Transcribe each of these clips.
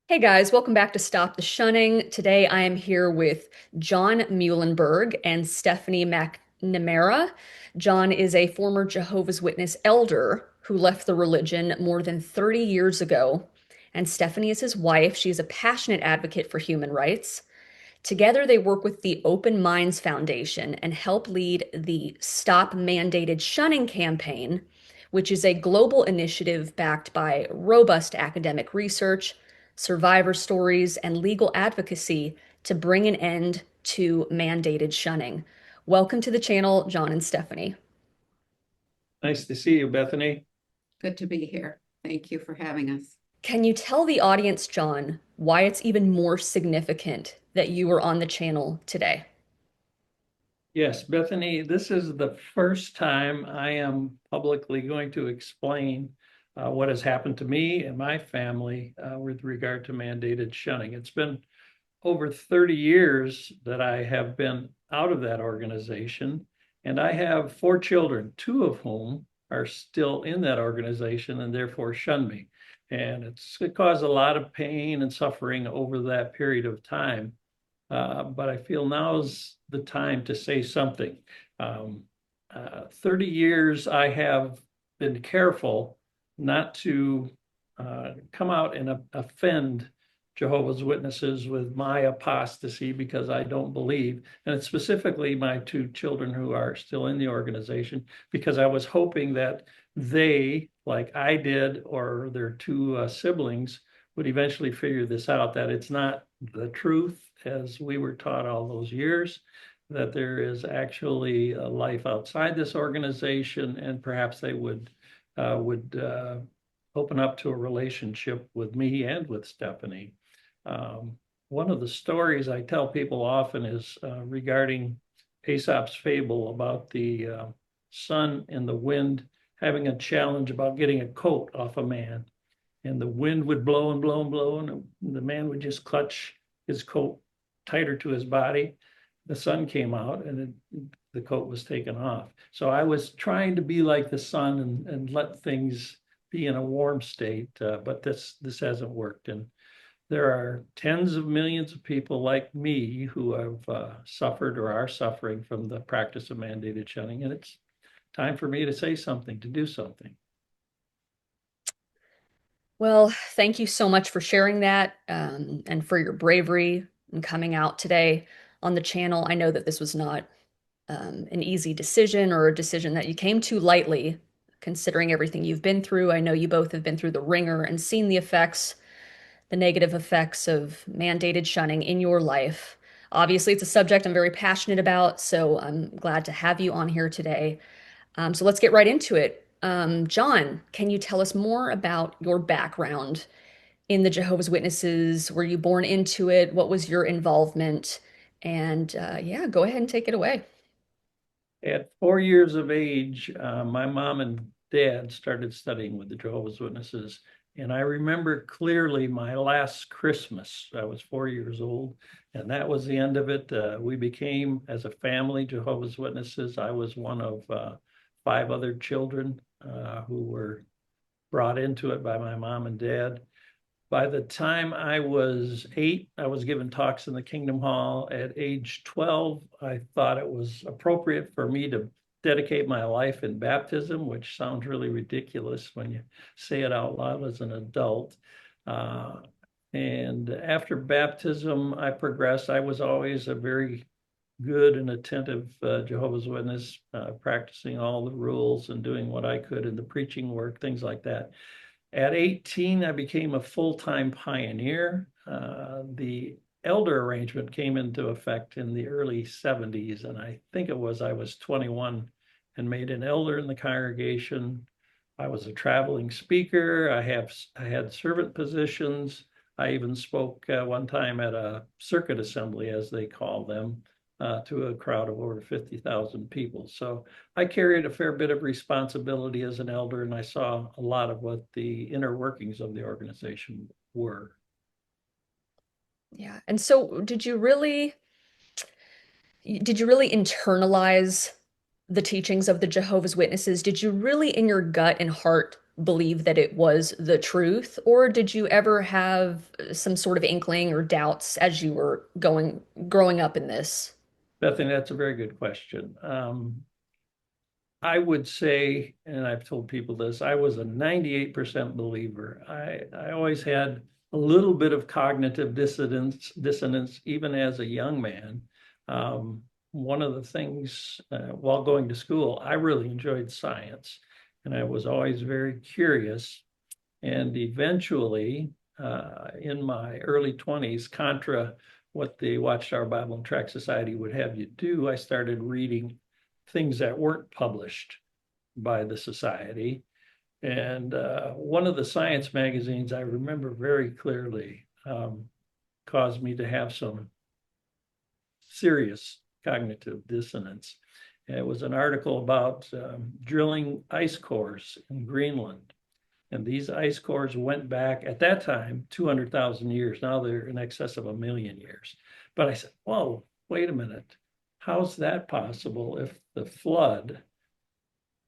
Hey guys, welcome back to Stop the Shunning. Today I am here with John Muhlenberg and Stephanie McNamara. John is a former Jehovah's Witness elder who left the religion more than 30 years ago, and Stephanie is his wife. She is a passionate advocate for human rights. Together, they work with the Open Minds Foundation and help lead the Stop Mandated Shunning campaign, which is a global initiative backed by robust academic research, survivor stories, and legal advocacy to bring an end to mandated shunning. Welcome to the channel, John and Stephanie. Nice to see you, Bethany. Good to be here. Thank you for having us. Can you tell the audience, John, why it's even more significant that you are on the channel today? Yes, Bethany, this is the first time I am publicly going to explain what has happened to me and my family with regard to mandated shunning. It's been over 30 years that I have been out of that organization, and I have four children, two of whom are still in that organization and therefore shun me. And it caused a lot of pain and suffering over that period of time. But I feel now's the time to say something. 30 years, I have been careful not to come out and offend Jehovah's Witnesses with my apostasy because I don't believe, and it's specifically my two children who are still in the organization, because I was hoping that they, like I did, or their two siblings, would eventually figure this out, that it's not the truth as we were taught all those years, that there is actually a life outside this organization, and perhaps they would open up to a relationship with me and with Stephanie. One of the stories I tell people often is regarding Aesop's fable about the sun and the wind having a challenge about getting a coat off a man. And the wind would blow and blow and blow, and the man would just clutch his coat tighter to his body. The sun came out, and the coat was taken off. So I was trying to be like the sun and let things be in a warm state, but this hasn't worked. And there are tens of millions of people like me who have suffered or are suffering from the practice of mandated shunning, and it's time for me to say something, to do something. Well, thank you so much for sharing that and for your bravery and coming out today on the channel. I know that this was not an easy decision or a decision that you came to lightly, considering everything you've been through. I know you both have been through the ringer and seen the effects, the negative effects of mandated shunning in your life. Obviously, it's a subject I'm very passionate about, so I'm glad to have you on here today. So let's get right into it. John, can you tell us more about your background in the Jehovah's Witnesses? Were you born into it? What was your involvement? And yeah, go ahead and take it away. At 4 years of age, my mom and dad started studying with the Jehovah's Witnesses. And I remember clearly my last Christmas. I was 4 years old, and that was the end of it. We became, as a family, Jehovah's Witnesses. I was one of five other children who were brought into it by my mom and dad. By the time I was 8, I was given talks in the Kingdom Hall. At age 12, I thought it was appropriate for me to dedicate my life in baptism, which sounds really ridiculous when you say it out loud as an adult. Uh, and after baptism, I progressed. I was always a very good and attentive Jehovah's Witness, practicing all the rules and doing what I could in the preaching work, things like that. At 18, I became a full-time pioneer. The elder arrangement came into effect in the early 70s, and I think I was 21 and made an elder in the congregation. I was a traveling speaker. I had servant positions. I even spoke one time at a circuit assembly, as they call them, to a crowd of over 50,000 people. So I carried a fair bit of responsibility as an elder, and I saw a lot of what the inner workings of the organization were. Yeah. And so did you really internalize the teachings of the Jehovah's Witnesses? Did you really in your gut and heart believe that it was the truth, or did you ever have some sort of inkling or doubts as you were growing up in this? Bethany, that's a very good question. I would say, and I've told people this, I was a 98% believer. I always had a little bit of cognitive dissonance even as a young man. One of the things while going to school, I really enjoyed science, and I was always very curious. And eventually, in my early 20s, contra what the Watchtower Bible and Tract Society would have you do, I started reading things that weren't published by the society. And one of the science magazines I remember very clearly caused me to have some serious cognitive dissonance. And it was an article about drilling ice cores in Greenland. And these ice cores went back at that time 200,000 years. Now they're in excess of 1 million years. But I said, whoa, wait a minute. How's that possible if the flood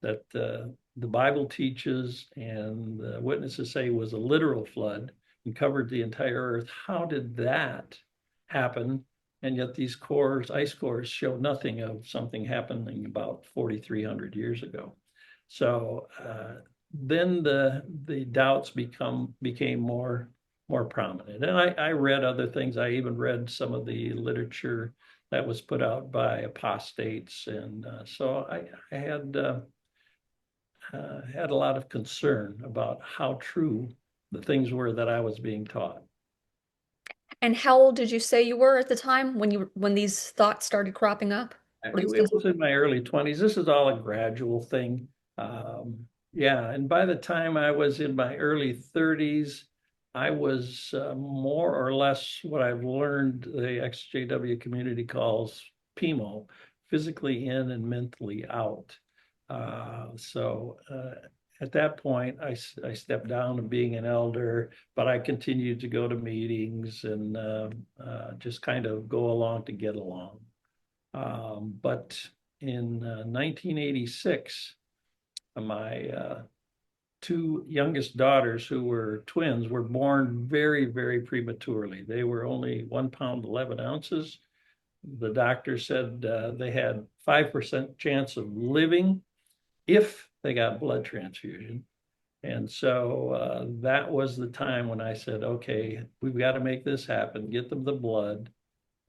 that the Bible teaches and the witnesses say was a literal flood and covered the entire earth? How did that happen? And yet these cores, ice cores, show nothing of something happening about 4,300 years ago. So then the doubts became more prominent. And I read other things. I even read some of the literature that was put out by apostates, and so I had a lot of concern about how true the things were that I was being taught. And how old did you say you were at the time when these thoughts started cropping up? Or It was in my early 20s. This is all a gradual thing. Yeah, and by the time I was in my early 30s, I was more or less what I've learned the XJW community calls PIMO, physically in and mentally out. So at that point, I stepped down to being an elder, but I continued to go to meetings and just kind of go along to get along. But in 1986, my two youngest daughters, who were twins, were born very, very prematurely. They were only 1 pound, 11 ounces. The doctor said they had 5% chance of living if they got blood transfusion. And so that was the time when I said, okay, we've got to make this happen, get them the blood.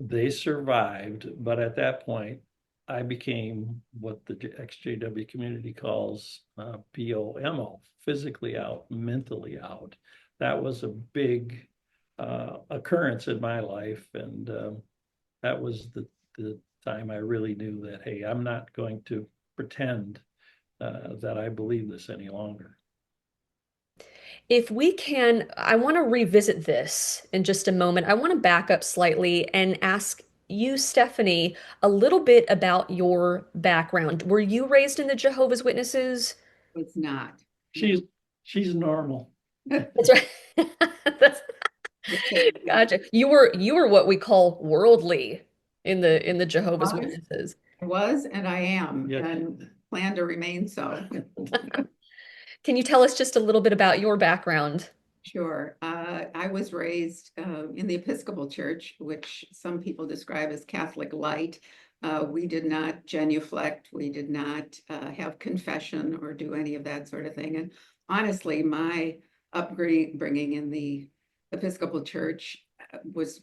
They survived, but at that point, I became what the XJW community calls POMO, physically out, mentally out. That was a big occurrence in my life, and that was the time I really knew that, hey, I'm not going to pretend that I believe this any longer. If we can, I want to revisit this in just a moment. I want to back up slightly and ask you, Stephanie, a little bit about your background. Were you raised in the Jehovah's Witnesses? It's not. She's she's normal. That's right. That's, gotcha. You were what we call worldly in the Jehovah's Witnesses. I was and I am, Yes. and plan to remain so. Can you tell us just a little bit about your background? Sure. I was raised in the Episcopal Church, which some people describe as Catholic light. We did not genuflect. We did not have confession or do any of that sort of thing. And honestly, my upbringing in the Episcopal Church was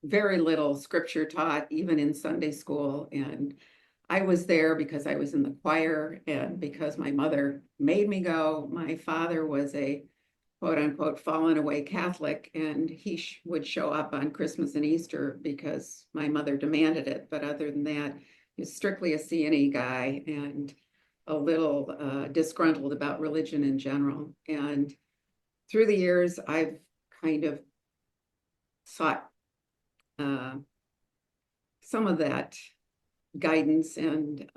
very little scripture taught, even in Sunday school. And I was there because I was in the choir and because my mother made me go. My father was a quote unquote fallen away Catholic, and he would show up on Christmas and Easter because my mother demanded it. But other than that, he was strictly a C&E guy and a little disgruntled about religion in general. And through the years, I've kind of sought some of that guidance, and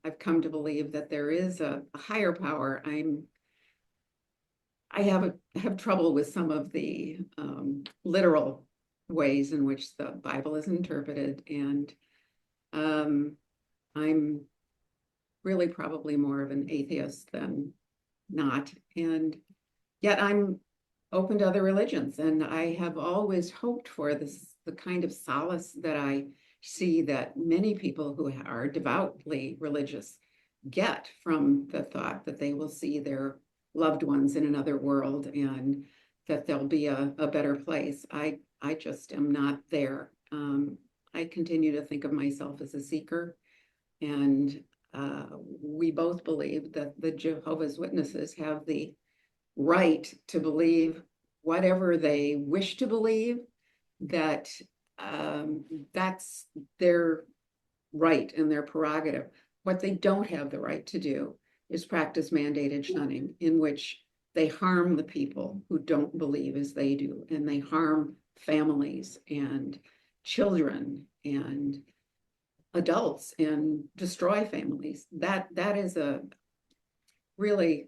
I've come to believe that there is a higher power. I have trouble with some of the literal ways in which the Bible is interpreted, and I'm really probably more of an atheist than not. And yet I'm open to other religions, and I have always hoped for this, the kind of solace that I see that many people who are devoutly religious get from the thought that they will see their loved ones in another world and that there'll be a better place. I just am not there. I continue to think of myself as a seeker, and we both believe that the Jehovah's Witnesses have the right to believe whatever they wish to believe, that that's their right and their prerogative. What they don't have the right to do is practice mandated shunning, in which they harm the people who don't believe as they do, and they harm families and children and adults and destroy families. That is a really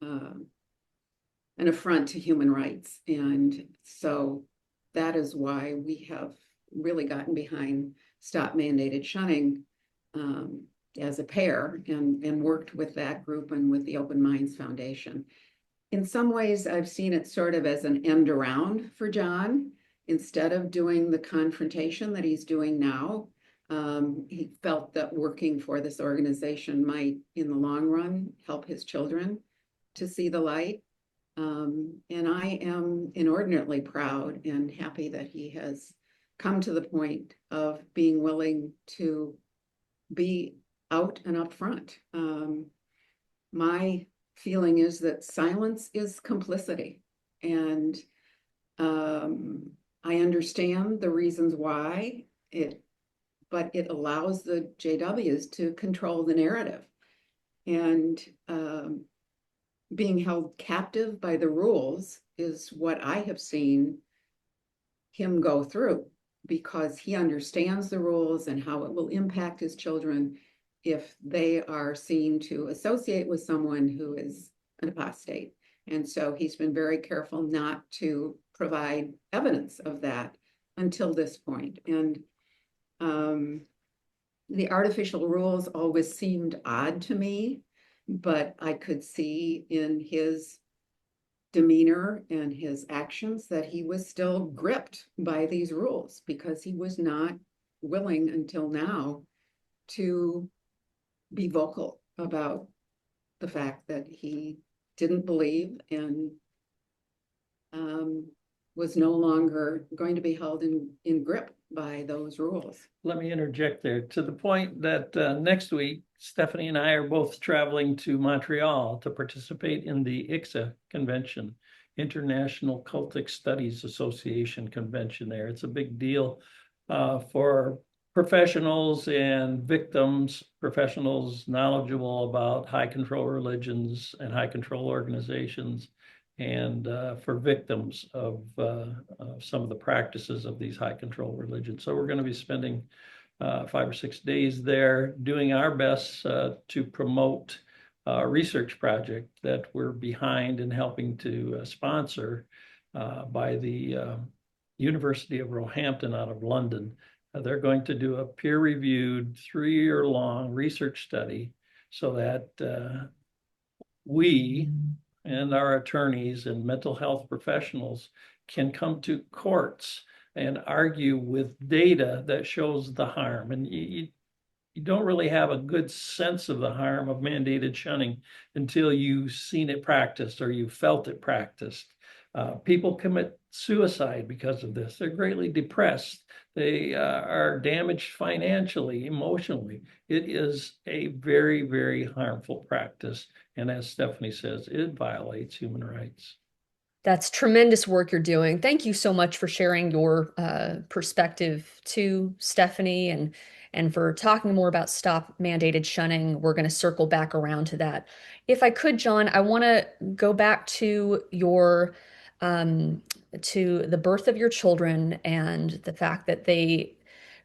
an affront to human rights. And so that is why we have really gotten behind Stop Mandated Shunning as a pair, and worked with that group and with the Open Minds Foundation. In some ways, I've seen it sort of as an end around for John. Instead of doing the confrontation that he's doing now, he felt that working for this organization might, in the long run, help his children to see the light. And I am inordinately proud and happy that he has come to the point of being willing to be out and upfront. My feeling is that silence is complicity. And I understand the reasons why but it allows the JWs to control the narrative. And being held captive by the rules is what I have seen him go through, because he understands the rules and how it will impact his children if they are seen to associate with someone who is an apostate. And so he's been very careful not to provide evidence of that until this point. And the artificial rules always seemed odd to me, but I could see in his demeanor and his actions that he was still gripped by these rules, because he was not willing until now to be vocal about the fact that he didn't believe, and was no longer going to be held in grip by those rules. Let me interject there to the point that next week, Stephanie and I are both traveling to Montreal to participate in the ICSA convention, International Cultic Studies Association convention there. It's a big deal for professionals and victims, professionals knowledgeable about high control religions and high control organizations, and for victims of some of the practices of these high control religions. So we're going to be spending 5 or 6 days there, doing our best to promote a research project that we're behind in helping to sponsor by the University of Roehampton out of London. They're going to do a peer-reviewed 3-year-long research study so that we and our attorneys and mental health professionals can come to courts and argue with data that shows the harm. And you don't really have a good sense of the harm of mandated shunning until you've seen it practiced or you felt it practiced. People commit suicide because of this. They're greatly depressed. They are damaged financially, emotionally. It is a very, very harmful practice. And as Stephanie says, it violates human rights. That's tremendous work you're doing. Thank you so much for sharing your perspective to Stephanie, and for talking more about stop mandated shunning. We're going to circle back around to that. If I could, John, I want to go back to your to the birth of your children and the fact that they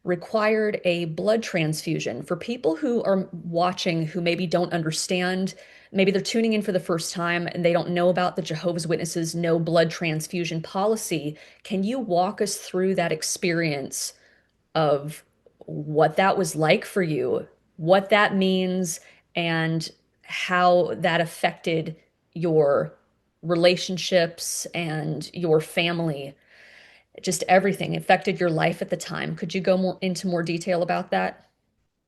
required a blood transfusion. For people who are watching who maybe don't understand, maybe they're tuning in for the first time and they don't know about the Jehovah's Witnesses no blood transfusion policy, can you walk us through that experience of what that was like for you, what that means, and how that affected your relationships and your family, just everything affected your life at the time. Could you go more into more detail about that?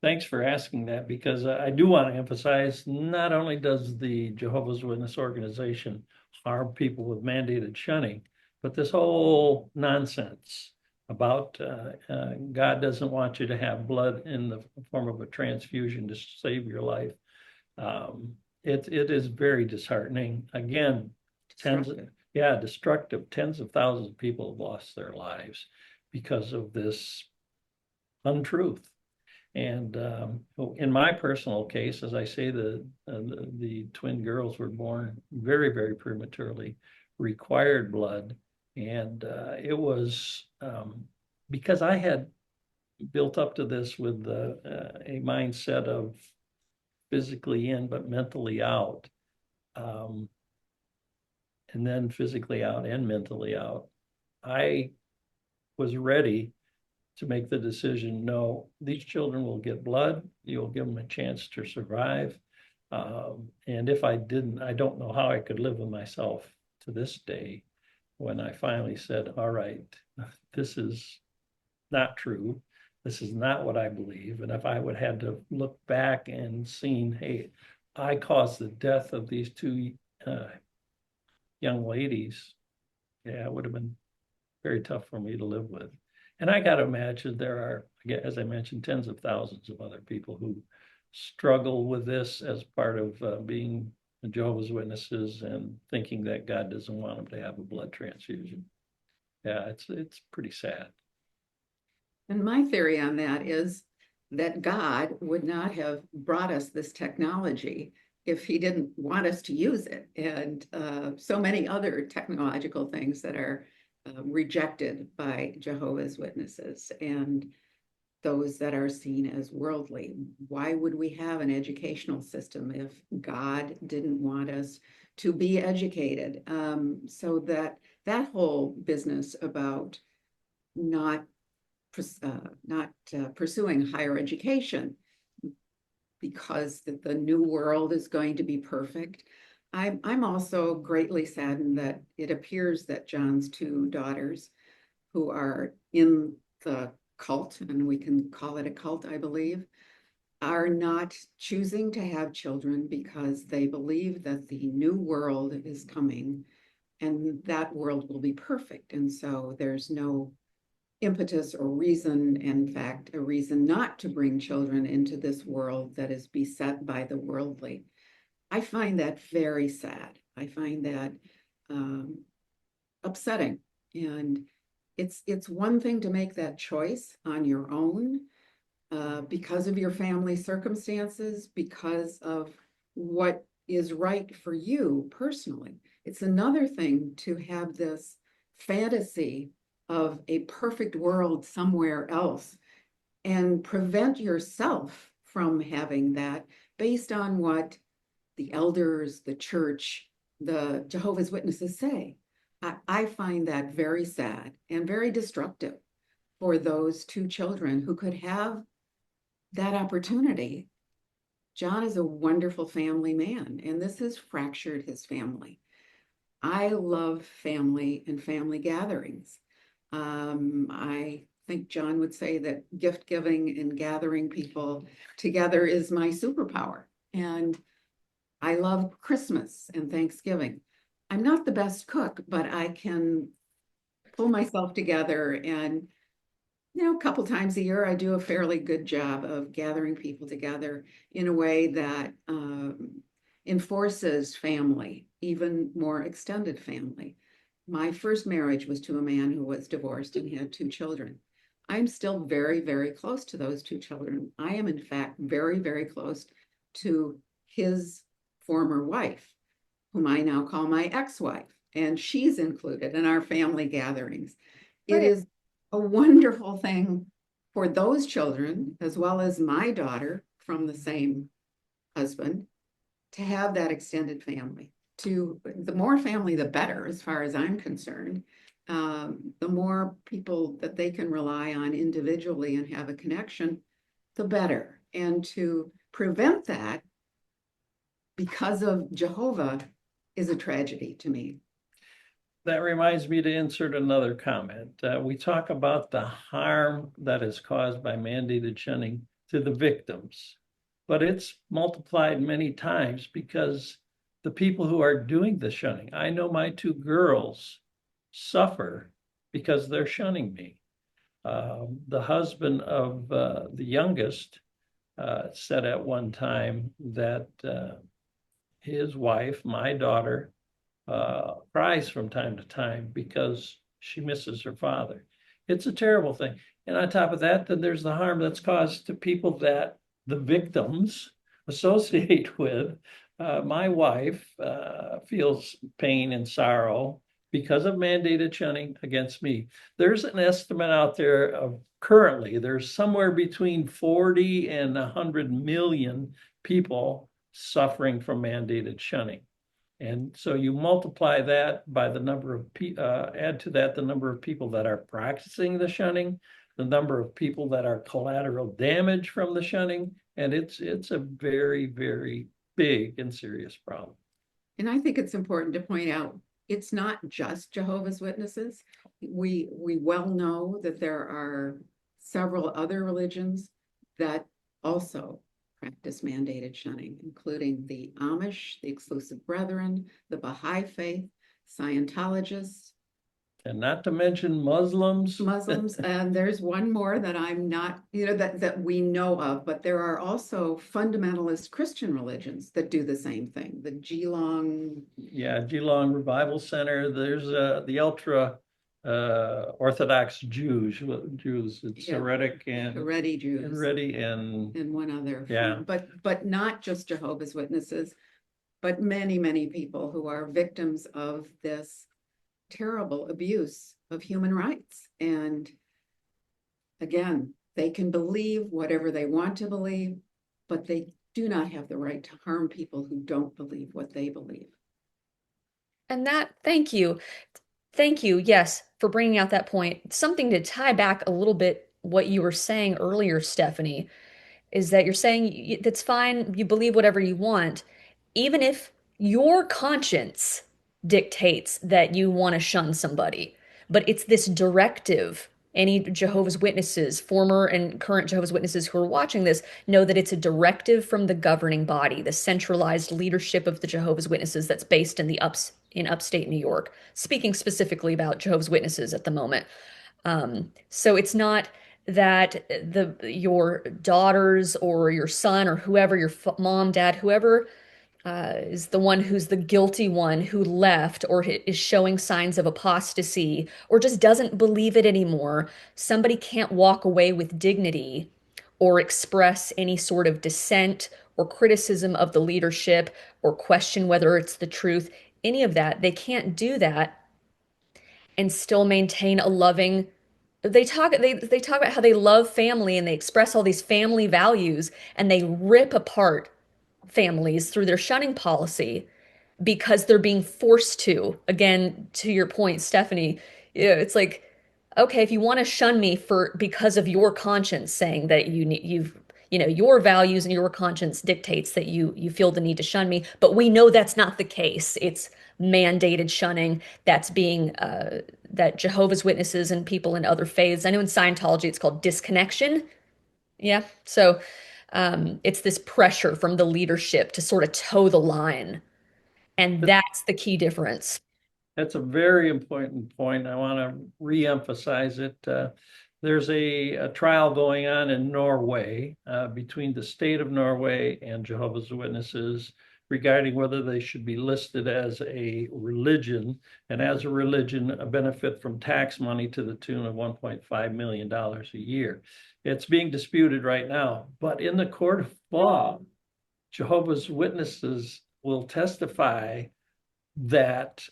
Thanks for asking that, because I do want to emphasize, not only does the Jehovah's Witness organization harm people with mandated shunning, but this whole nonsense about God doesn't want you to have blood in the form of a transfusion to save your life. It is very disheartening. Again, destructive. Tens of thousands of people have lost their lives because of this untruth. And in my personal case, as I say, the twin girls were born very, very prematurely, required blood. And it was because I had built up to this with a mindset of physically in, but mentally out. And then physically out and mentally out. I was ready to make the decision, no, these children will get blood, you'll give them a chance to survive. And if I didn't, I don't know how I could live with myself to this day when I finally said, all right, this is not true. This is not what I believe. And if I would have had to look back and seen, hey, I caused the death of these two young ladies, yeah, it would have been very tough for me to live with. And I got to imagine there are, as I mentioned, tens of thousands of other people who struggle with this as part of being Jehovah's Witnesses and thinking that God doesn't want them to have a blood transfusion. Yeah, it's pretty sad. And my theory on that is that God would not have brought us this technology if he didn't want us to use it. And so many other technological things that are rejected by Jehovah's Witnesses and those that are seen as worldly. Why would we have an educational system if God didn't want us to be educated? So that whole business about not pursuing higher education because the new world is going to be perfect. I'm also greatly saddened that it appears that John's two daughters, who are in the cult, and we can call it a cult, I believe, are not choosing to have children because they believe that the new world is coming and that world will be perfect. And so there's no impetus or reason, in fact, a reason not to bring children into this world that is beset by the worldly. I find that very sad. I find that upsetting. And it's one thing to make that choice on your own because of your family circumstances, because of what is right for you personally. It's another thing to have this fantasy of a perfect world somewhere else and prevent yourself from having that based on what the elders, the church, the Jehovah's Witnesses say. I find that very sad and very destructive for those two children who could have that opportunity. John is a wonderful family man, and this has fractured his family. I love family and family gatherings. I think John would say that gift giving and gathering people together is my superpower. And I love Christmas and Thanksgiving. I'm not the best cook, but I can pull myself together and, a couple times a year, I do a fairly good job of gathering people together in a way that enforces family, even more extended family. My first marriage was to a man who was divorced and had two children. I'm still very, very close to those two children. I am, in fact, very, very close to his former wife, whom I now call my ex-wife, and she's included in our family gatherings. It is a wonderful thing for those children, as well as my daughter from the same husband, to have that extended family. The more family, the better, as far as I'm concerned. The more people that they can rely on individually and have a connection, the better. And to prevent that because of Jehovah is a tragedy to me. That reminds me to insert another comment. We talk about the harm that is caused by mandated shunning to the victims, but it's multiplied many times because the people who are doing the shunning, I know my two girls suffer because they're shunning me. The husband of the youngest said at one time that his wife, my daughter, cries from time to time because she misses her father. It's a terrible thing. And on top of that, then there's the harm that's caused to people that the victims associate with. My wife feels pain and sorrow because of mandated shunning against me. There's an estimate out there of currently there's somewhere between 40 and 100 million people suffering from mandated shunning. And so you multiply that by the number of add to that the number of people that are practicing the shunning, the number of people that are collateral damage from the shunning, and it's a very, very big and serious problem. And I think it's important to point out, it's not just Jehovah's Witnesses. We well know that there are several other religions that also practice mandated shunning, including the Amish, the Exclusive Brethren, the Baha'i Faith, Scientologists, And not to mention Muslims. and there's one more that I'm not, that we know of, but there are also fundamentalist Christian religions that do the same thing. The Geelong. Yeah, Geelong Revival Center. There's the ultra Orthodox Jews. It's heretic and Haredi Jews. And one other. Yeah. But not just Jehovah's Witnesses, but many people who are victims of this terrible abuse of human rights. And again, they can believe whatever they want to believe, but they do not have the right to harm people who don't believe what they believe. And thank you. Thank you, yes, for bringing out that point. Something to tie back a little bit what you were saying earlier, Stephanie, is that you're saying that's fine, you believe whatever you want, even if your conscience dictates that you want to shun somebody. But it's this directive. Any Jehovah's Witnesses, former and current Jehovah's Witnesses who are watching this, know that it's a directive from the governing body, the centralized leadership of the Jehovah's Witnesses that's based in upstate New York. Speaking specifically about Jehovah's Witnesses at the moment. So it's not that your daughters or your son or whoever, your mom, dad, whoever is the one who's the guilty one who left or is showing signs of apostasy or just doesn't believe it anymore. Somebody can't walk away with dignity or express any sort of dissent or criticism of the leadership or question whether it's the truth. Any of that. They can't do that and still maintain a loving. They talk about how they love family and they express all these family values and they rip apart families through their shunning policy because they're being forced to. Again, to your point, Stephanie, it's like, okay, if you want to shun me for because of your conscience saying that your values and your conscience dictates that you feel the need to shun me, but we know that's not the case. It's mandated shunning that's being that Jehovah's Witnesses and people in other faiths. I know in Scientology it's called disconnection. Yeah. So it's this pressure from the leadership to sort of toe the line. And that's the key difference. That's a very important point. I want to re-emphasize it. There's a trial going on in Norway between the state of Norway and Jehovah's Witnesses regarding whether they should be listed as a religion, and as a religion, benefit from tax money to the tune of $1.5 million a year. It's being disputed right now, but in the court of law, Jehovah's Witnesses will testify that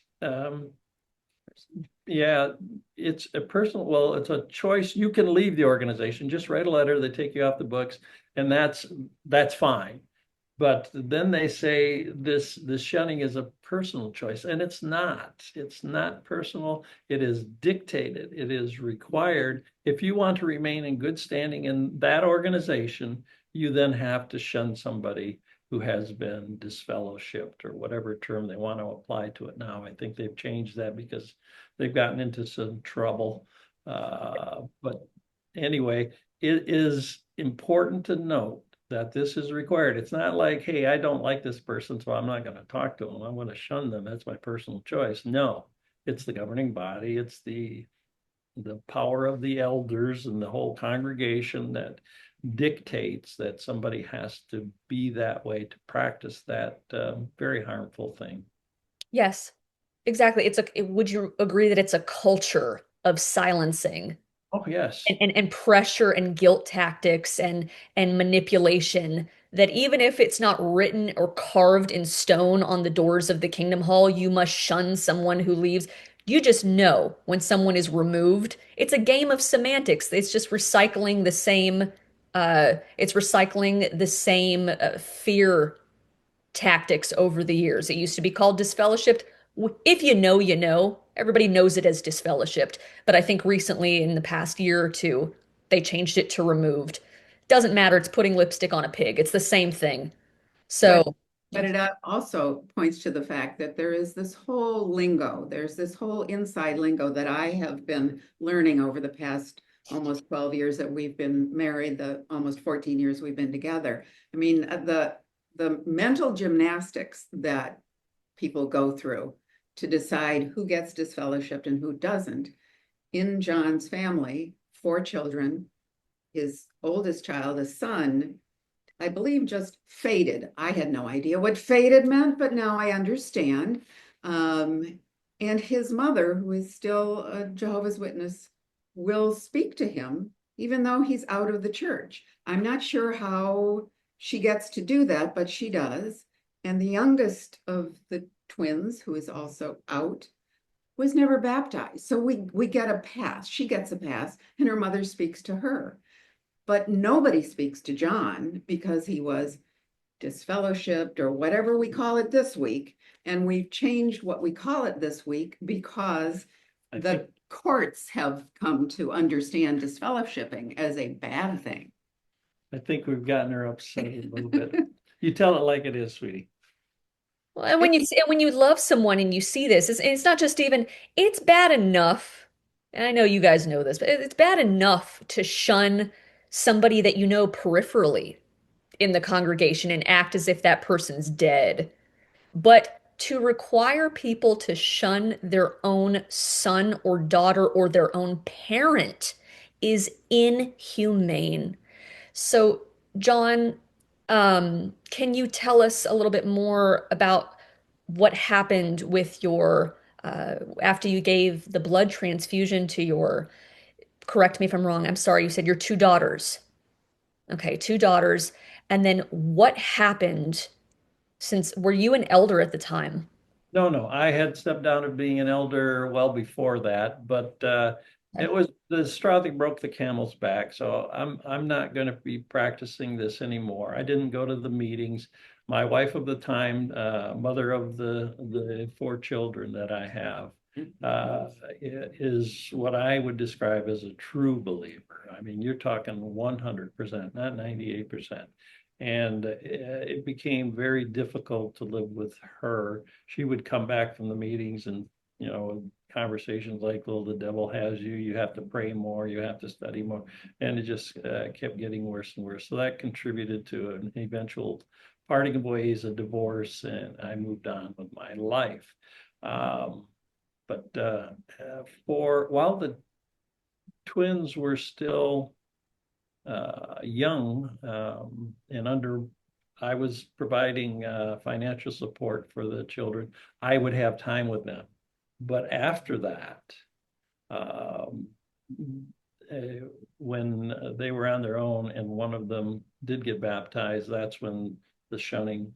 yeah, it's it's a choice. You can leave the organization, just write a letter, they take you off the books, and that's fine. But then they say this shunning is a personal choice, and it's not. It's not personal. It is dictated. It is required. If you want to remain in good standing in that organization, you then have to shun somebody. who has been disfellowshipped, or whatever term they want to apply to it now. I think they've changed that because they've gotten into some trouble. But anyway, it is important to note that this is required. It's not like, hey, I don't like this person, so I'm not going to talk to them. I'm going to shun them. That's my personal choice. No, it's the governing body. It's the power of the elders and the whole congregation that dictates that somebody has to be that way to practice that very harmful thing. Yes, exactly. Would you agree that it's a culture of silencing Oh, yes. and pressure and guilt tactics and manipulation that even if it's not written or carved in stone on the doors of the Kingdom Hall, you must shun someone who leaves. You just know when someone is removed. It's a game of semantics. It's just recycling the same fear tactics over the years. It used to be called disfellowshipped. If you know, you know. Everybody knows it as disfellowshipped. But I think recently, in the past year or two, they changed it to removed. Doesn't matter. It's putting lipstick on a pig. It's the same thing. But So, but it also points to the fact that there is this whole lingo. There's this whole inside lingo that I have been learning over the past almost 12 years that we've been married, the almost 14 years we've been together. I mean, the mental gymnastics that people go through to decide who gets disfellowshipped and who doesn't. In John's family, 4 children, his oldest child, a son, I believe just faded. I had no idea what faded meant, but now I understand. And his mother, who is still a Jehovah's Witness, will speak to him, even though he's out of the church. I'm not sure how she gets to do that, but she does. And the youngest of the twins, who is also out, was never baptized. So we get a pass. She gets a pass, and her mother speaks to her. But nobody speaks to John because he was disfellowshipped or whatever we call it this week. And we've changed what we call it this week because I the think courts have come to understand disfellowshipping as a bad thing. I think we've gotten her upset a little bit. You tell it like it is, sweetie. well, and when you love someone and you see this, it's not just even, it's bad enough. And I know you guys know this, but it's bad enough to shun somebody that you know peripherally in the congregation and act as if that person's dead. But to require people to shun their own son or daughter or their own parent is inhumane. So, John, can you tell us a little bit more about what happened with your after you gave the blood transfusion to your, correct me if I'm wrong, I'm sorry, you said your 2 daughters. Okay, 2 daughters. And then what happened since were you an elder at the time? No, no, I had stepped down of being an elder well before that, but Okay. it was the straw that broke the camel's back. So I'm not going to be practicing this anymore. I didn't go to the meetings. My wife of the time, mother of the 4 children that I have, is what I would describe as a true believer. I mean, you're talking 100%, not 98%. And it became very difficult to live with her. She would come back from the meetings and, conversations like, well, the devil has you, you have to pray more, you have to study more. And it just kept getting worse and worse. So that contributed to an eventual parting of ways, a divorce, and I moved on with my life. But for while the twins were still young, and I was providing financial support for the children. I would have time with them. But after that, um, when they were on their own and one of them did get baptized, that's when the shunning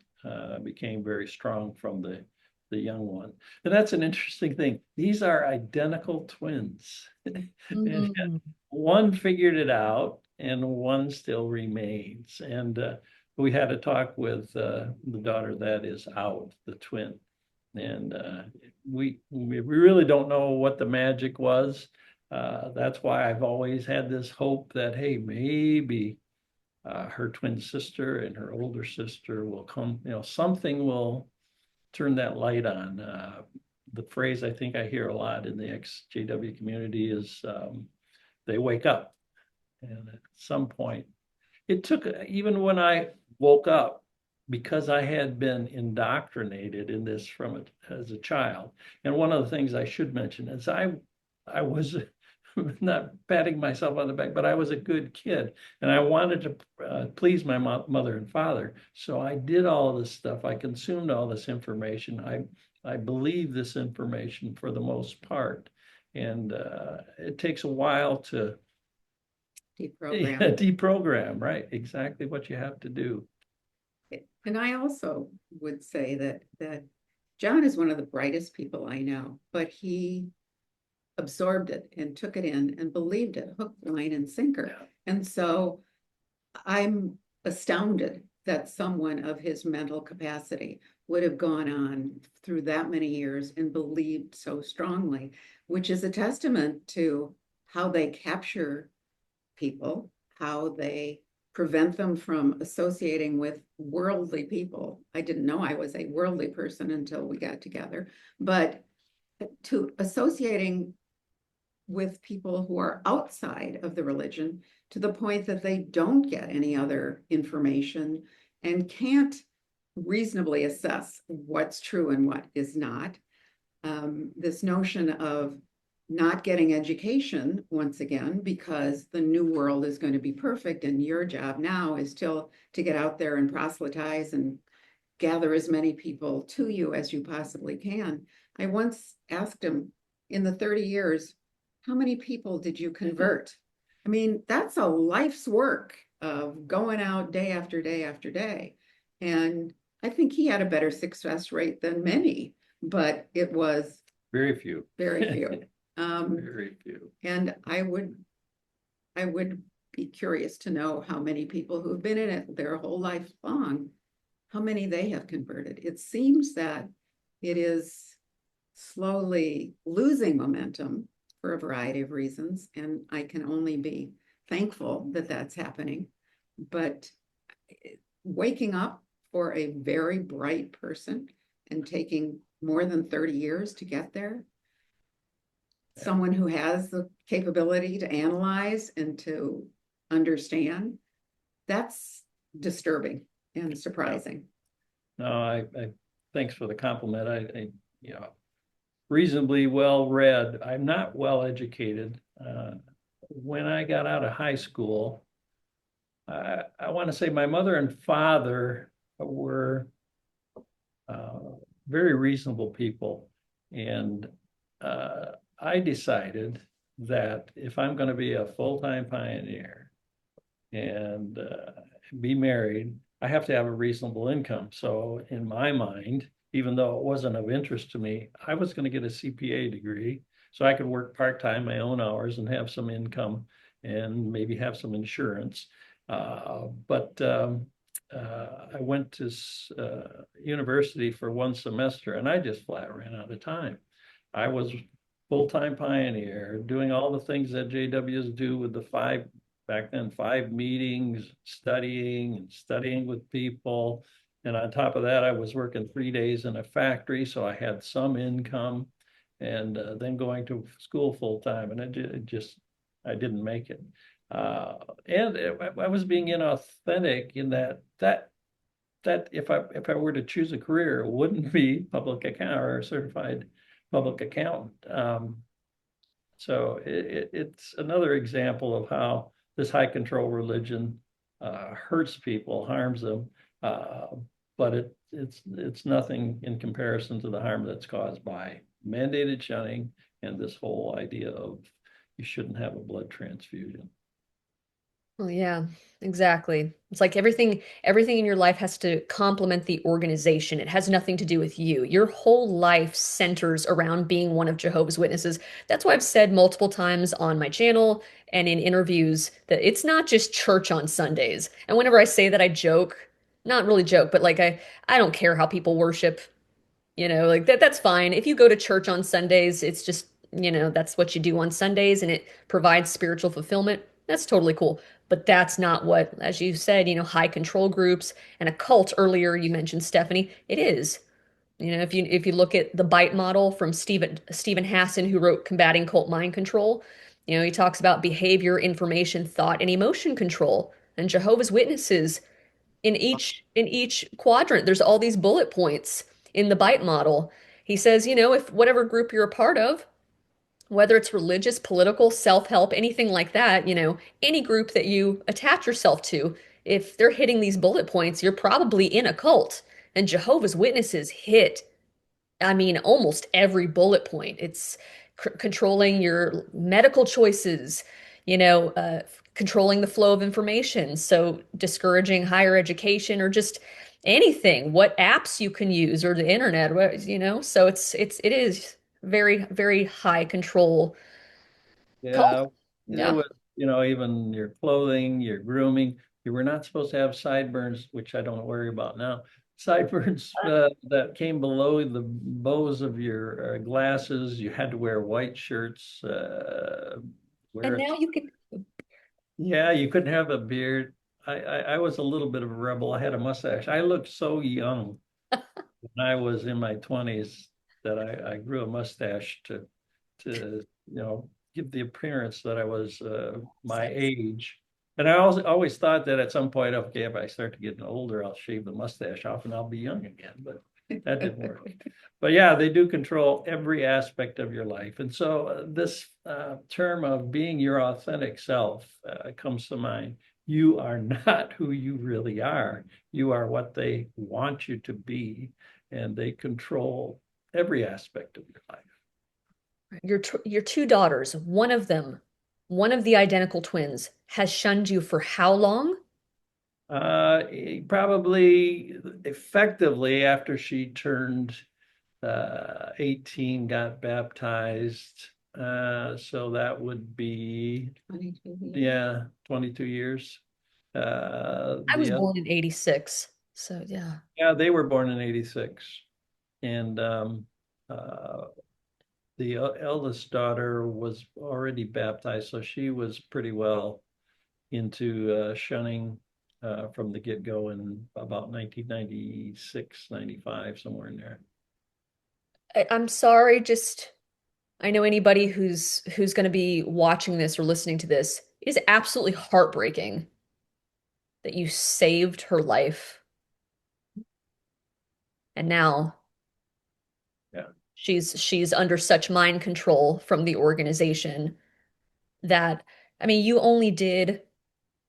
became very strong from the young one. And that's an interesting thing. These are identical twins. And Mm. one figured it out and one still remains. And we had a talk with the daughter that is out, the twin. And we really don't know what the magic was. That's why I've always had this hope that, hey, maybe her twin sister and her older sister will come, something will turn that light on. The phrase I think I hear a lot in the ex-JW community is they wake up. And at some point, it took, even when I woke up, because I had been indoctrinated in this as a child. And one of the things I should mention is I was not patting myself on the back, but I was a good kid, and I wanted to please my mother and father. So I did all this stuff. I consumed all this information. I believe this information for the most part, and it takes a while to Deprogram. deprogram, right? Exactly what you have to do. And I also would say that John is one of the brightest people I know, but he absorbed it and took it in and believed it, hook, line, and sinker. Yeah. And so I'm astounded that someone of his mental capacity would have gone on through that many years and believed so strongly, which is a testament to how they capture people, how they prevent them from associating with worldly people. I didn't know I was a worldly person until we got together, but to associating with people who are outside of the religion to the point that they don't get any other information and can't reasonably assess what's true and what is not. This notion of not getting education once again, because the new world is going to be perfect and your job now is still to get out there and proselytize and gather as many people to you as you possibly can. I once asked him, in the 30 years, how many people did you convert? I mean, that's a life's work of going out day after day after day. And I think he had a better success rate than many, but it was Very few. very few. Very few. And I would be curious to know how many people who've been in it their whole life long, how many they have converted. It seems that it is slowly losing momentum for a variety of reasons, and I can only be thankful that that's happening. But waking up for a very bright person and taking more than 30 years to get there, someone who has the capability to analyze and to understand, that's disturbing and surprising. No, I thanks for the compliment. Reasonably well read. I'm not well educated. When I got out of high school, I want to say my mother and father were very reasonable people, and I decided that if I'm going to be a full-time pioneer and be married, I have to have a reasonable income. So in my mind, even though it wasn't of interest to me, I was going to get a CPA degree so I could work part-time, my own hours, and have some income and maybe have some insurance. But I went to university for one semester and I just flat ran out of time. I was full-time pioneer, doing all the things that JWs do with the back then, 5 meetings, studying with people. And on top of that, I was working 3 days in a factory, so I had some income, and then going to school full-time, and I didn't make it. And I was being inauthentic in that if I were to choose a career, it wouldn't be public account or a certified public accountant. So it's another example of how this high control religion hurts people, harms them, but it's nothing in comparison to the harm that's caused by mandated shunning and this whole idea of you shouldn't have a blood transfusion. Well, yeah, exactly. It's like everything in your life has to complement the organization. It has nothing to do with you. Your whole life centers around being one of Jehovah's Witnesses. That's why I've said multiple times on my channel and in interviews that it's not just church on Sundays. And whenever I say that, I joke, not really joke, but like I don't care how people worship. Like that's fine. If you go to church on Sundays, it's just, that's what you do on Sundays and it provides spiritual fulfillment. That's totally cool. But that's not what, as you said, high control groups and a cult earlier, you mentioned Stephanie, it is. If you look at the bite model from Stephen Hassan, who wrote Combating Cult Mind Control, he talks about behavior, information, thought, and emotion control. And Jehovah's Witnesses in each quadrant, there's all these bullet points in the bite model. He says, if whatever group you're a part of, whether it's religious, political, self-help, anything like that, any group that you attach yourself to, if they're hitting these bullet points, you're probably in a cult. And Jehovah's Witnesses hit, I mean, almost every bullet point. It's controlling your medical choices, controlling the flow of information. So discouraging higher education or just anything, what apps you can use or the internet, So it is very, very high control cult. Yeah, it Yeah. was, even your clothing, your grooming, you were not supposed to have sideburns, which I don't worry about now. Sideburns that came below the bows of your glasses. You had to wear white shirts, wear And a now you can, yeah, you couldn't have a beard. I was a little bit of a rebel. I had a mustache. I looked so young when I was in my 20s that I grew a mustache to give the appearance that I was my age. And I always thought that at some point, okay, if I start to get older, I'll shave the mustache off and I'll be young again. But that didn't work. But yeah, they do control every aspect of your life. And so this term of being your authentic self comes to mind. You are not who you really are. You are what they want you to be, and they control every aspect of your life. your two daughters, one of the identical twins, has shunned you for how long? Probably effectively after she turned 18, got baptized. So that would be, 22 years. yeah, 22 years. I was The born in 86. So yeah. Yeah, they were born in 86. And uh, the eldest daughter was already baptized, so she was pretty well into shunning from the get-go in about 1996, 95, somewhere in there. I'm sorry, just I know anybody who's going to be watching this or listening to this, it is absolutely heartbreaking that you saved her life and now Yeah. she's under such mind control from the organization that I mean, you only did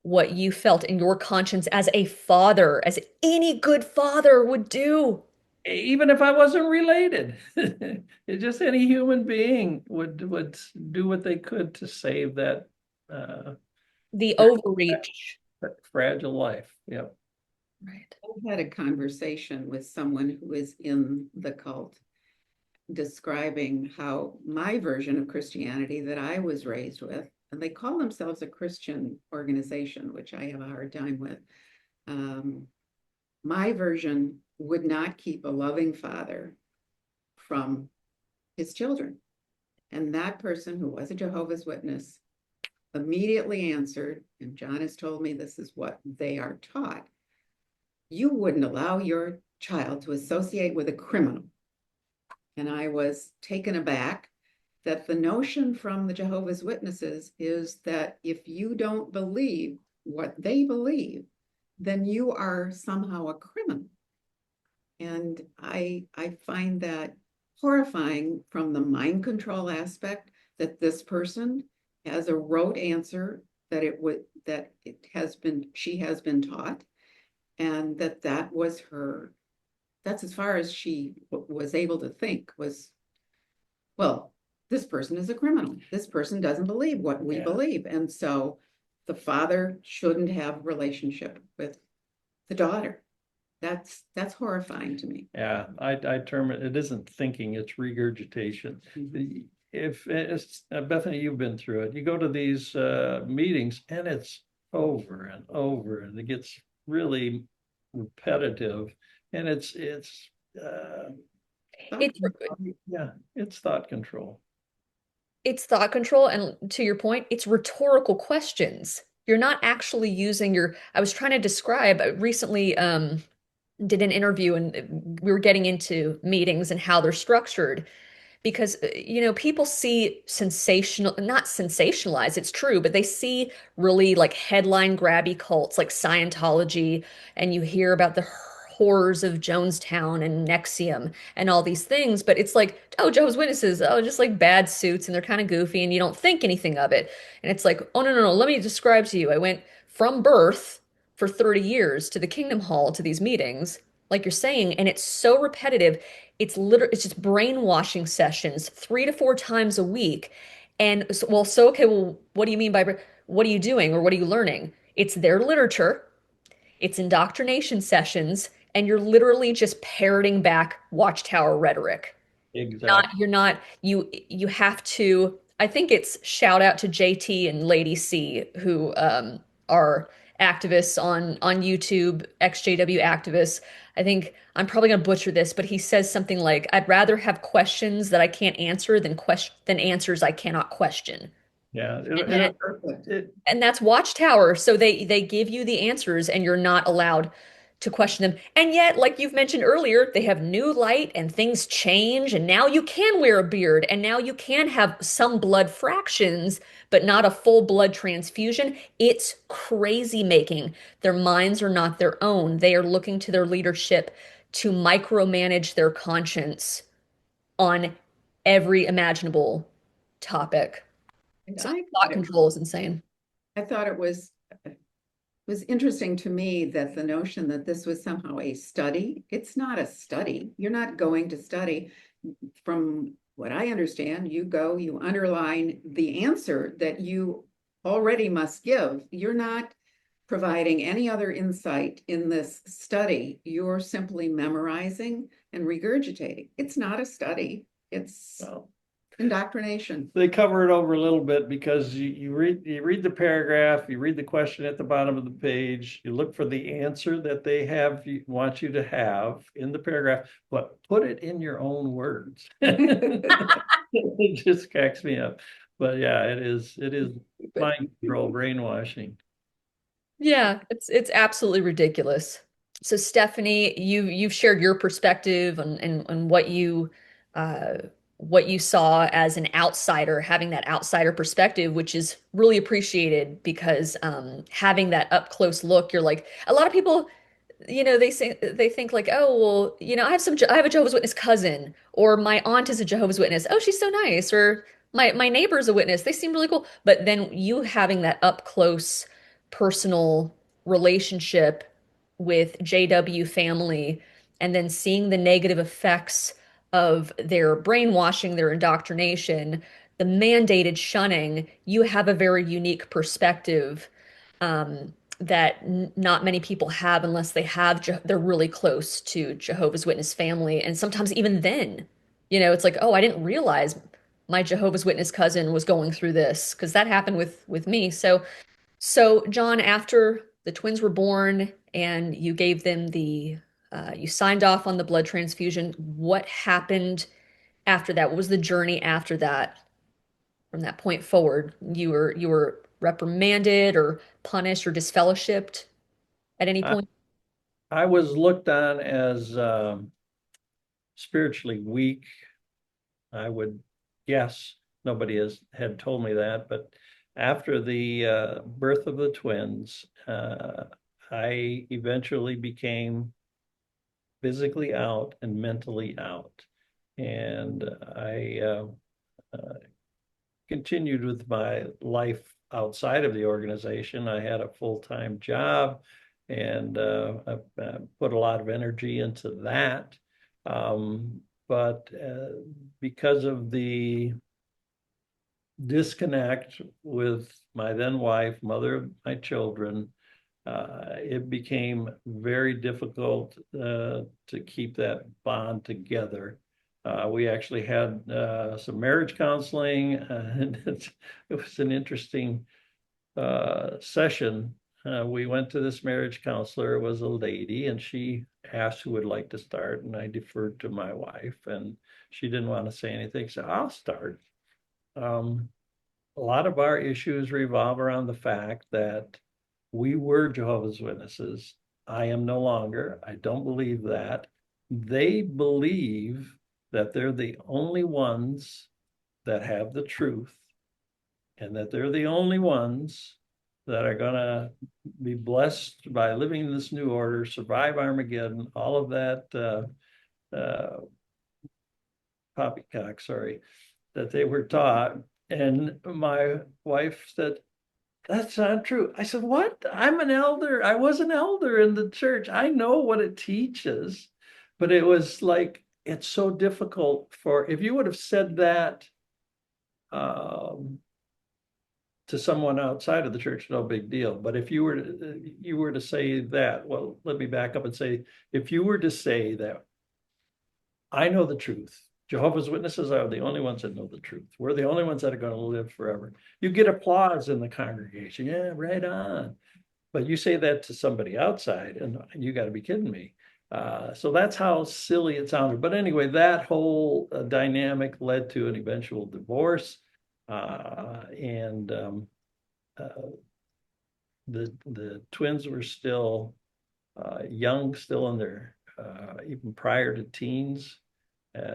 what you felt in your conscience as a father, as any good father would do. Even if I wasn't related, it's just any human being would do what they could to save that uh, The overreach. fragile life. Yep. Right. I had a conversation with someone who is in the cult describing how my version of Christianity that I was raised with, and they call themselves a Christian organization, which I have a hard time with. My version would not keep a loving father from his children. And that person, who was a Jehovah's Witness, immediately answered, and John has told me this is what they are taught: you wouldn't allow your child to associate with a criminal. And I was taken aback that the notion from the Jehovah's Witnesses is that if you don't believe what they believe, then you are somehow a criminal. And I find that horrifying from the mind control aspect, that this person has a rote answer that she has been taught, and that was her. That's as far as she was able to think was, well, this person is a criminal. This person doesn't believe what we Yeah. believe. And so the father shouldn't have a relationship with the daughter. That's horrifying to me. Yeah, I term it isn't thinking, it's regurgitation. If it's Bethany, you've been through it. You go to these meetings and it's over and over, and it gets really repetitive, and uh, It's yeah, it's thought control. it's thought control and to your point, it's rhetorical questions. You're not actually using your, I was trying to describe, I recently did an interview and we were getting into meetings and how they're structured because people see sensational, not sensationalize, it's true, but they see really like headline grabby cults like Scientology, and you hear about the horrors of Jonestown and Nexium and all these things, but it's like, oh, Jehovah's Witnesses, oh, just like bad suits and they're kind of goofy and you don't think anything of it. And it's like, oh, no, no, no, let me describe to you. I went from birth for 30 years to the Kingdom Hall to these meetings, like you're saying, and it's so repetitive. It's just brainwashing sessions 3 to 4 times a week. And so okay, well, what do you mean by what are you doing or what are you learning? It's their literature, it's indoctrination sessions, and you're literally just parroting back Watchtower rhetoric. Exactly. You're not you have to, I think it's shout out to JT and Lady C who are activists on YouTube, XJW activists. I think I'm probably gonna butcher this, but he says something like, I'd rather have questions that I can't answer than answers I cannot question. Yeah. And Perfect. and that's Watchtower. So they give you the answers and you're not allowed to question them. And yet, like you've mentioned earlier, they have new light and things change, and now you can wear a beard, and now you can have some blood fractions, but not a full blood transfusion. It's crazy making. Their minds are not their own. They are looking to their leadership to micromanage their conscience on every imaginable topic. And So thought control is insane. I thought it was interesting to me that the notion that this was somehow a study, it's not a study. You're not going to study. From what I understand, you go, you underline the answer that you already must give. You're not providing any other insight in this study. You're simply memorizing and regurgitating. It's not a study. It's Well, indoctrination. they cover it over a little bit because you read the paragraph, you read the question at the bottom of the page, you look for the answer that they have want you to have in the paragraph, but put it in your own words. It just cracks me up. But yeah, it is mind control brainwashing. Yeah, it's absolutely ridiculous. So Stephanie, you've shared your perspective and uh what you saw as an outsider, having that outsider perspective, which is really appreciated because having that up close look, you're like a lot of people, they think like, oh, well, I have a Jehovah's Witness cousin, or my aunt is a Jehovah's Witness. Oh, she's so nice. Or my neighbor's a witness. They seem really cool. But then you having that up close personal relationship with JW family and then seeing the negative effects of their brainwashing, their indoctrination, the mandated shunning, you have a very unique perspective that not many people have unless they're really close to Jehovah's Witness family. And sometimes even then, it's like, oh, I didn't realize my Jehovah's Witness cousin was going through this because that happened with me. So John, after the twins were born and you gave them you signed off on the blood transfusion, what happened after that? What was the journey after that? From that point forward, you were reprimanded or punished or disfellowshipped at any I, point? I was looked on as spiritually weak. I would guess nobody had told me that, but after the birth of the twins, I eventually became physically out and mentally out. And I uh, continued with my life outside of the organization. I had a full-time job and I put a lot of energy into that. But because of the disconnect with my then wife, mother of my children, it became very difficult to keep that bond together. We actually had some marriage counseling, and it was an interesting session. We went to this marriage counselor. It was a lady, and she asked who would like to start, and I deferred to my wife, and she didn't want to say anything, so I'll start. Um, a lot of our issues revolve around the fact that we were Jehovah's Witnesses. I am no longer. I don't believe that. They believe that they're the only ones that have the truth and that they're the only ones that are going to be blessed by living in this new order, survive Armageddon, all of that poppycock, sorry, that they were taught. And my wife said, that's not true. I said, what? I'm an elder. I was an elder in the church. I know what it teaches. But it was like, it's so difficult for, if you would have said that um, to someone outside of the church, no big deal. But if you were to say that, well, let me back up and say, if you were to say that I know the truth. Jehovah's Witnesses are the only ones that know the truth. We're the only ones that are going to live forever. You get applause in the congregation. Yeah, right on. But you say that to somebody outside, and you got to be kidding me. So that's how silly it sounded. But anyway, that whole dynamic led to an eventual divorce. And uh, the twins were still young, still in their even prior to teens.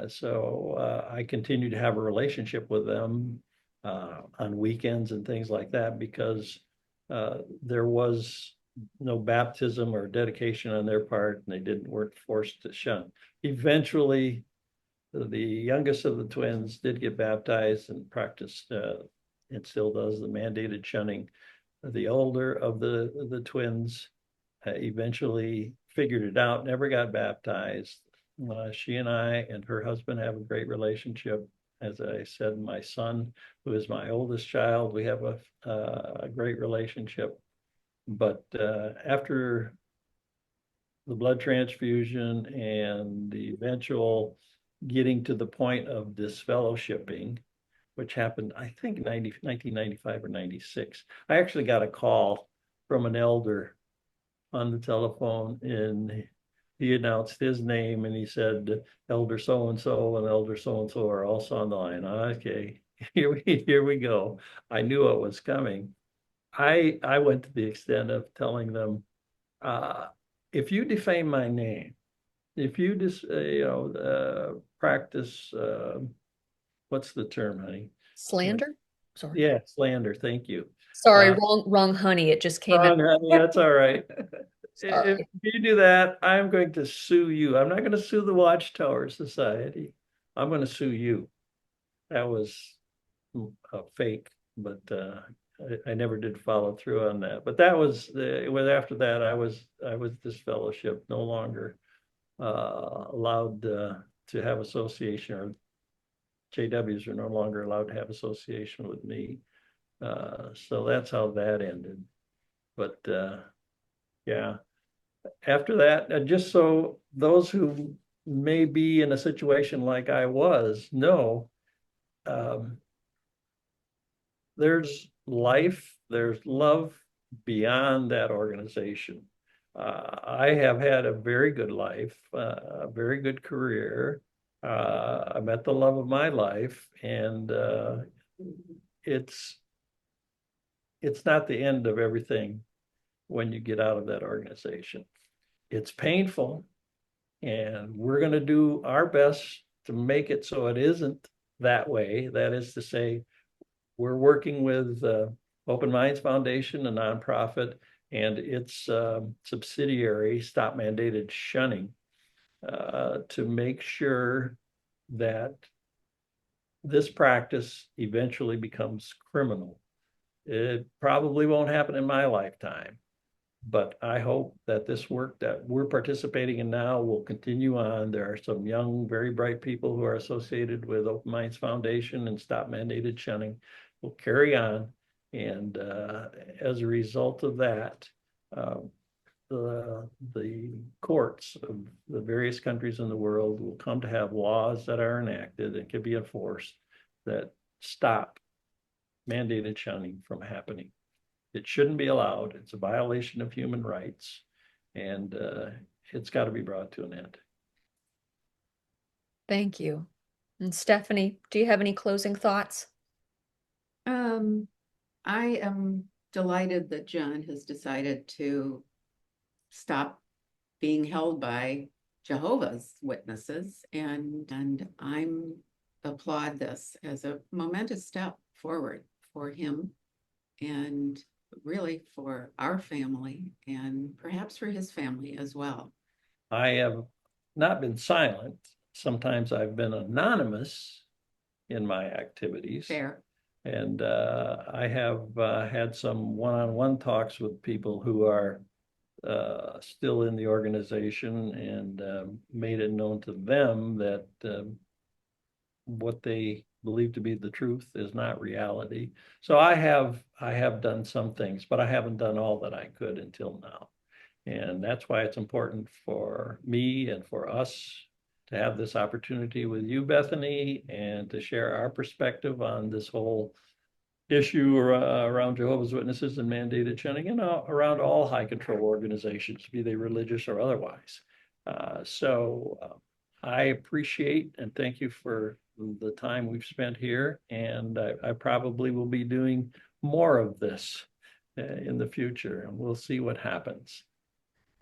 So I continue to have a relationship with them on weekends and things like that because there was no baptism or dedication on their part, and weren't forced to shun. Eventually, the youngest of the twins did get baptized and practiced, it still does the mandated shunning. The older of the twins eventually figured it out, never got baptized. She and I and her husband have a great relationship. As I said, my son, who is my oldest child, we have a great relationship. But after the blood transfusion and the eventual getting to the point of disfellowshipping, which happened, I think, 1995 or 96, I actually got a call from an elder on the telephone and he announced his name and he said, Elder so and Elder so are also on the line. Okay, here we go. I knew what was coming. I went to the extent of telling them, uh, if you defame my name, if you just, practice, what's the term, honey? Slander? Sorry. Yeah, slander. Thank you. Sorry, Uh, wrong honey. It just came out. Wrong, honey. That's all right. If Sorry. you do that, I'm going to sue you. I'm not going to sue the Watchtower Society. I'm going to sue you. That was a fake, but I never did follow through on that. But that was it was after that I was disfellowship, no longer allowed to have association, or JWs are no longer allowed to have association with me. So that's how that ended. But yeah, after that, just so those who may be in a situation like I was know, um, there's life, there's love beyond that organization. I have had a very good life, a very good career. I met the love of my life, and it's it's not the end of everything when you get out of that organization. It's painful, and we're going to do our best to make it so it isn't that way. That is to say, we're working with Open Minds Foundation, a nonprofit, and its subsidiary, Stop Mandated Shunning, to make sure that this practice eventually becomes criminal. It probably won't happen in my lifetime, but I hope that this work that we're participating in now will continue on. There are some young, very bright people who are associated with Open Minds Foundation and Stop Mandated Shunning. Will carry on. And as a result of that, uh, the courts of the various countries in the world will come to have laws that are enacted and can be enforced that stop mandated shunning from happening. It shouldn't be allowed. It's a violation of human rights, and it's got to be brought to an end. Thank you. And Stephanie, do you have any closing thoughts? Um, I am delighted that John has decided to stop being held by Jehovah's Witnesses, and I'm applaud this as a momentous step forward for him and really for our family and perhaps for his family as well. I have not been silent. Sometimes I've been anonymous in my activities. Fair. And I have had some one-on-one talks with people who are still in the organization and made it known to them that what they believe to be the truth is not reality. So I have done some things, but I haven't done all that I could until now. And that's why it's important for me and for us to have this opportunity with you, Bethany, and to share our perspective on this whole issue around Jehovah's Witnesses and mandated shunning, and around all high control organizations, be they religious or otherwise. I appreciate and thank you for the time we've spent here, and I probably will be doing more of this in the future, and we'll see what happens.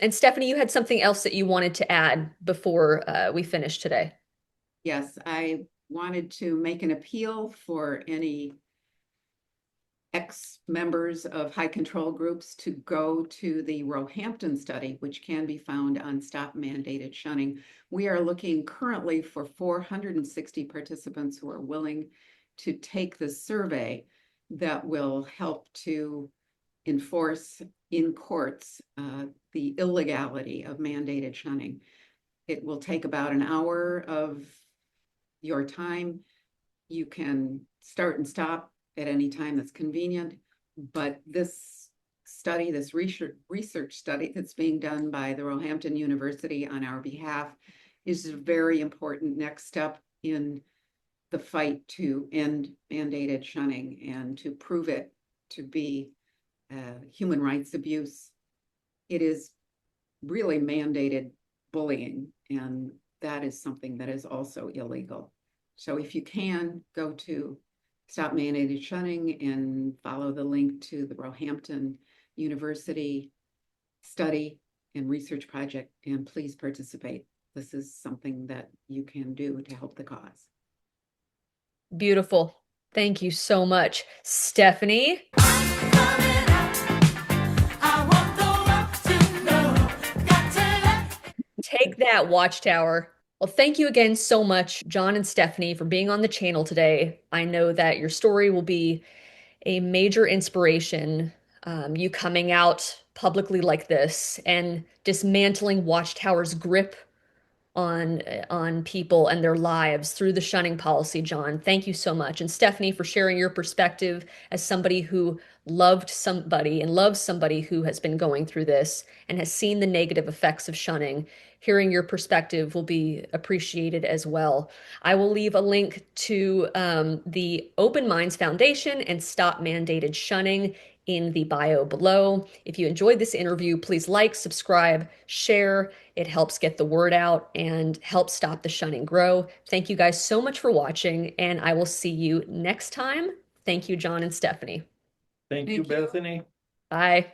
And Stephanie, you had something else that you wanted to add before we finish today. Yes, I wanted to make an appeal for any ex-members of high control groups to go to the Roehampton study, which can be found on Stop Mandated Shunning. We are looking currently for 460 participants who are willing to take the survey that will help to enforce in courts the illegality of mandated shunning. It will take about an hour of your time. You can start and stop at any time that's convenient, but this study, this research study that's being done by the Roehampton University on our behalf is a very important next step in the fight to end mandated shunning and to prove it to be human rights abuse. It is really mandated bullying, and that is something that is also illegal. So if you can, go to Stop Mandated Shunning and follow the link to the Roehampton University study and research project, and please participate. This is something that you can do to help the cause. Beautiful. Thank you so much, Stephanie. Take that, Watchtower. Well, thank you again so much, John and Stephanie, for being on the channel today. I know that your story will be a major inspiration. You coming out publicly like this and dismantling Watchtower's grip on people and their lives through the shunning policy, John. Thank you so much. And Stephanie, for sharing your perspective as somebody who loved somebody and loves somebody who has been going through this and has seen the negative effects of shunning. Hearing your perspective will be appreciated as well. I will leave a link to the Open Minds Foundation and Stop Mandated Shunning in the bio below. If you enjoyed this interview, please like, subscribe, share. It helps get the word out and help stop the shunning grow. Thank you guys so much for watching, and I will see you next time. Thank you, John and Stephanie. Thank you, Thank you. Bethany. Bye.